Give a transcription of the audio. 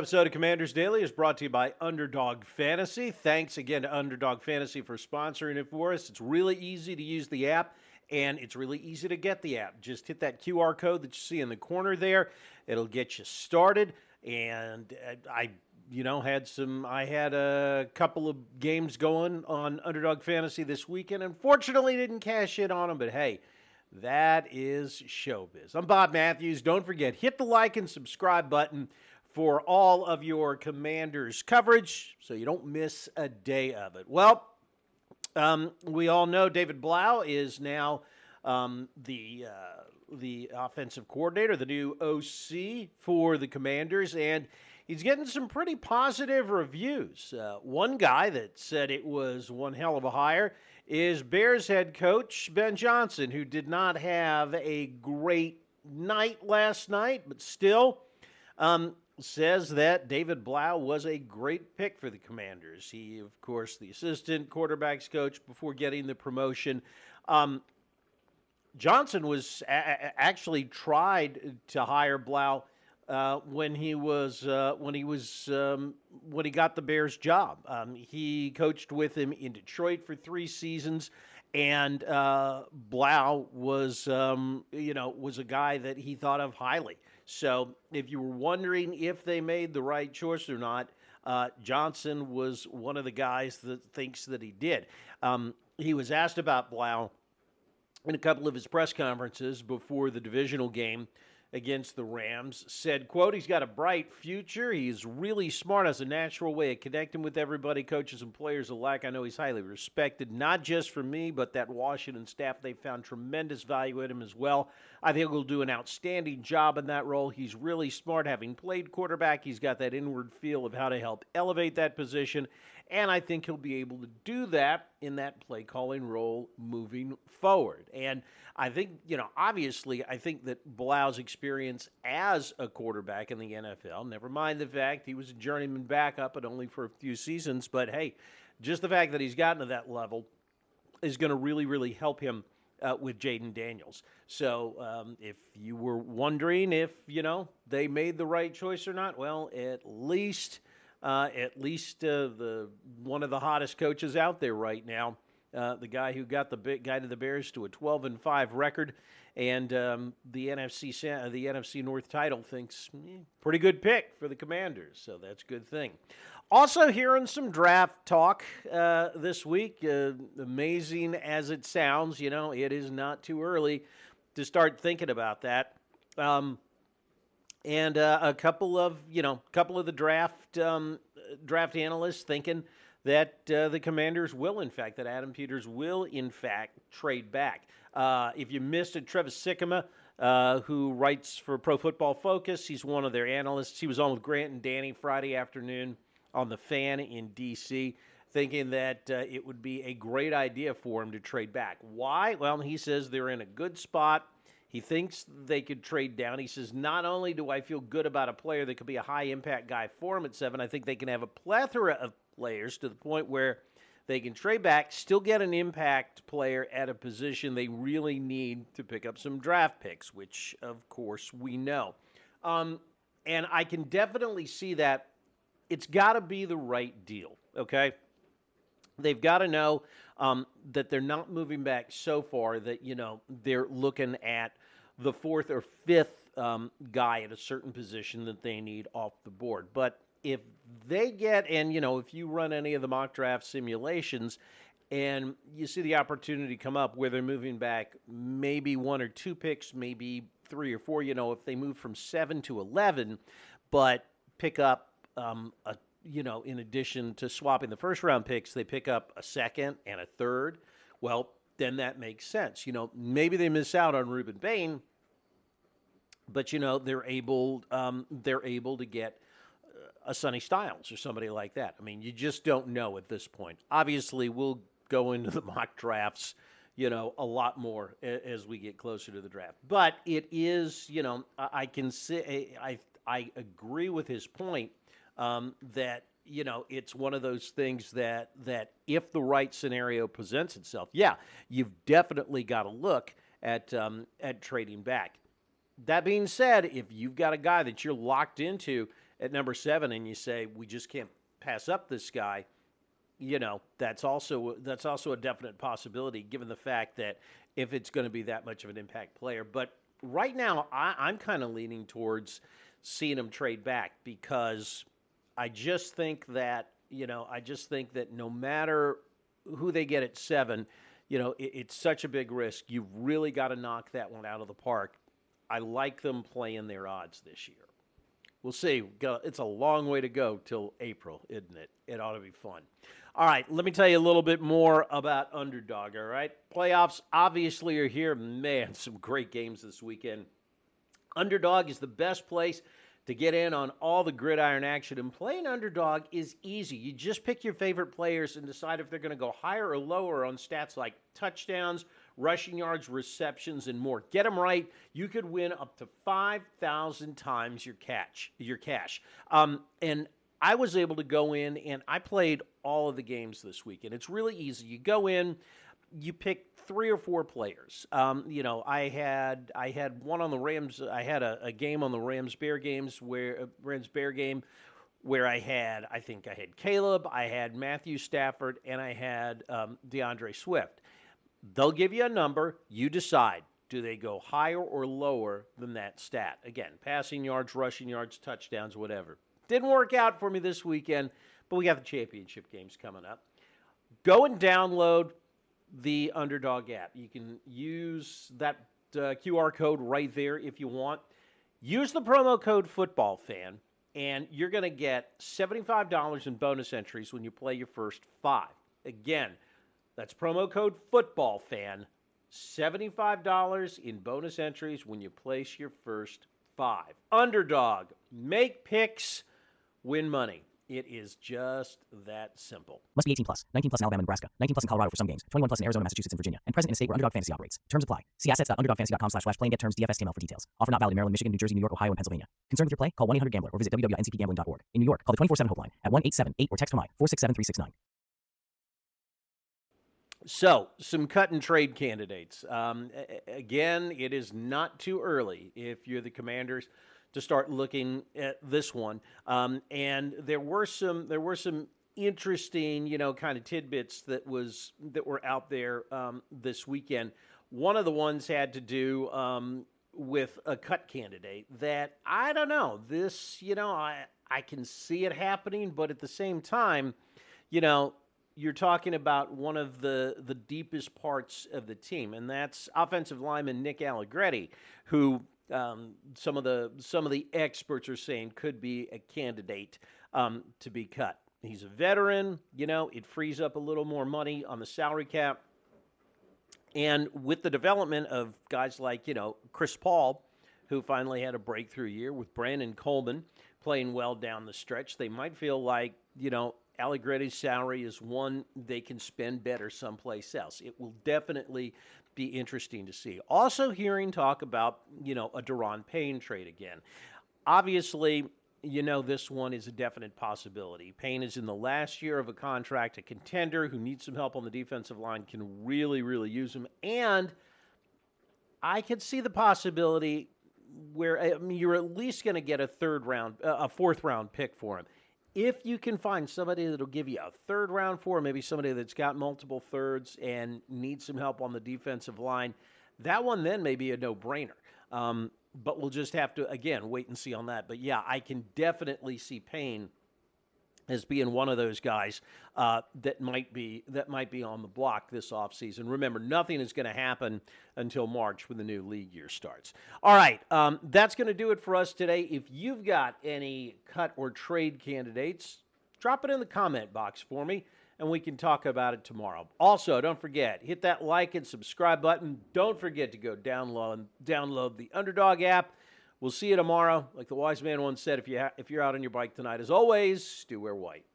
Episode of Commanders Daily is brought to you by Underdog Fantasy. Thanks again to Underdog Fantasy for sponsoring it for us. It's really easy to use the app, and it's really easy to get the app. Just hit that QR code that you see in the corner there. It'll get you started. And I had a couple of games going on Underdog Fantasy this weekend. Unfortunately, didn't cash in on them, but hey, that is showbiz. I'm Bob Matthews. Don't forget, hit the like and subscribe button for all of your Commanders coverage so you don't miss a day of it. Well, we all know David Blau is now the offensive coordinator, the new OC for the Commanders, and he's getting some pretty positive reviews. One guy that said it was one hell of a hire is Bears head coach Ben Johnson, who did not have a great night last night, but still says that David Blau was a great pick for the Commanders. He, of course, the assistant quarterbacks coach before getting the promotion. Johnson was actually tried to hire Blau when he got the Bears job. He coached with him in Detroit for 3 seasons, and Blau was a guy that he thought of highly. So if you were wondering if they made the right choice or not, Johnson was one of the guys that thinks that he did. He was asked about Blau in a couple of his press conferences before the divisional game against the Rams, said, quote, he's got a bright future. He's really smart, has a natural way of connecting with everybody, coaches and players alike. I know he's highly respected, not just from me, but that Washington staff. They found tremendous value in him as well. I think he'll do an outstanding job in that role. He's really smart, having played quarterback. He's got that inward feel of how to help elevate that position, and I think he'll be able to do that in that play calling role moving forward. And I think, obviously, I think that Blau's experience as a quarterback in the NFL, never mind the fact he was a journeyman backup, but only for a few seasons, but hey, just the fact that he's gotten to that level is going to really, really help him with Jaden Daniels. So if you were wondering if, they made the right choice or not, well, at least the one of the hottest coaches out there right now, the guy who got the guy to the Bears to a 12-5 record, and the NFC North title, thinks pretty good pick for the Commanders. So that's a good thing. Also, hearing some draft talk this week. Amazing as it sounds, it is not too early to start thinking about that. And a couple of the draft analysts thinking that the Commanders will, in fact, that Adam Peters will, in fact, trade back. If you missed it, Travis Sikkema, who writes for Pro Football Focus, he's one of their analysts. He was on with Grant and Danny Friday afternoon on The Fan in D.C., thinking that it would be a great idea for him to trade back. Why? Well, he says they're in a good spot. He thinks they could trade down. He says, not only do I feel good about a player that could be a high-impact guy for him at 7, I think they can have a plethora of players to the point where they can trade back, still get an impact player at a position they really need to pick up some draft picks, which, of course, we know. And I can definitely see that. It's got to be the right deal, okay? They've got to know that they're not moving back so far that, they're looking at the 4th or 5th guy at a certain position that they need off the board. But if they get, and, if you run any of the mock draft simulations and you see the opportunity come up where they're moving back maybe 1 or 2 picks, maybe 3 or 4, if they move from 7 to 11, but pick up in addition to swapping the first-round picks, they pick up a 2nd and a 3rd, well, then that makes sense. Maybe they miss out on Reuben Bain, but, they're able to get a Sonny Styles or somebody like that. I mean, you just don't know at this point. Obviously, we'll go into the mock drafts, a lot more as we get closer to the draft. But it is, I can say, I agree with his point that, it's one of those things that if the right scenario presents itself, yeah, you've definitely got to look at trading back. That being said, if you've got a guy that you're locked into at number 7 and you say, we just can't pass up this guy, that's also a definite possibility given the fact that if it's going to be that much of an impact player. But right now, I'm kind of leaning towards seeing him trade back because I just think that no matter who they get at 7, it's such a big risk. You've really got to knock that one out of the park. I like them playing their odds this year. We'll see. It's a long way to go till April, isn't it? It ought to be fun. All right, let me tell you a little bit more about Underdog, all right? Playoffs obviously are here. Man, some great games this weekend. Underdog is the best place to get in on all the gridiron action. And playing Underdog is easy. You just pick your favorite players and decide if they're going to go higher or lower on stats like touchdowns, rushing yards, receptions, and more. Get them right. You could win up to 5,000 times your cash. And I was able to go in, and I played all of the games this week. And it's really easy. You go in, you pick 3 or 4 players. I had one on the Rams. I had a game on the Rams-Bear game where I had Caleb, I had Matthew Stafford, and I had DeAndre Swift. They'll give you a number. You decide. Do they go higher or lower than that stat? Again, passing yards, rushing yards, touchdowns, whatever. Didn't work out for me this weekend, but we got the championship games coming up. Go and download the Underdog app. You can use that QR code right there if you want. Use the promo code FootballFan, and you're going to get $75 in bonus entries when you play your first 5. Again, that's promo code FootballFan, $75 in bonus entries when you place your first 5. Underdog, make picks, win money. It is just that simple. Must be 18 plus. 19 plus in Alabama, Nebraska. 19 plus in Colorado for some games. 21 plus in Arizona, Massachusetts, and Virginia. And present in a state where Underdog Fantasy operates. Terms apply. See assets.underdogfantasy.com/play and get terms DFSTML for details. Offer not valid in Maryland, Michigan, New Jersey, New York, Ohio, and Pennsylvania. Concerned with your play? Call 1-800-GAMBLER or visit www.ncpgambling.org. In New York, call the 24/7 helpline at 1-878 or text Commys 467-369. So, some cut and trade candidates. Again, it is not too early if you're the Commanders to start looking at this one. And there were some interesting, kind of tidbits that were out there this weekend. One of the ones had to do with a cut candidate that I don't know. This, I can see it happening, but at the same time, you're talking about one of the deepest parts of the team, and that's offensive lineman Nick Allegretti, who some of the experts are saying could be a candidate to be cut. He's a veteran. It frees up a little more money on the salary cap. And with the development of guys like, Chris Paul, who finally had a breakthrough year, with Brandon Coleman playing well down the stretch, they might feel like, Allegretti's salary is one they can spend better someplace else. It will definitely be interesting to see. Also hearing talk about, a Daron Payne trade again. Obviously, this one is a definite possibility. Payne is in the last year of a contract, a contender who needs some help on the defensive line, can really, really use him. And I could see the possibility where you're at least going to get a 4th-round pick for him. If you can find somebody that'll give you a 3rd round for him, maybe somebody that's got multiple thirds and needs some help on the defensive line, that one then may be a no-brainer. But we'll just have to, again, wait and see on that. But, yeah, I can definitely see Payne as being one of those guys that might be on the block this offseason. Remember, nothing is going to happen until March when the new league year starts. All right, that's going to do it for us today. If you've got any cut or trade candidates, drop it in the comment box for me, and we can talk about it tomorrow. Also, don't forget, hit that like and subscribe button. Don't forget to go download the Underdog app. We'll see you tomorrow. Like the wise man once said, if you're out on your bike tonight, as always, do wear white.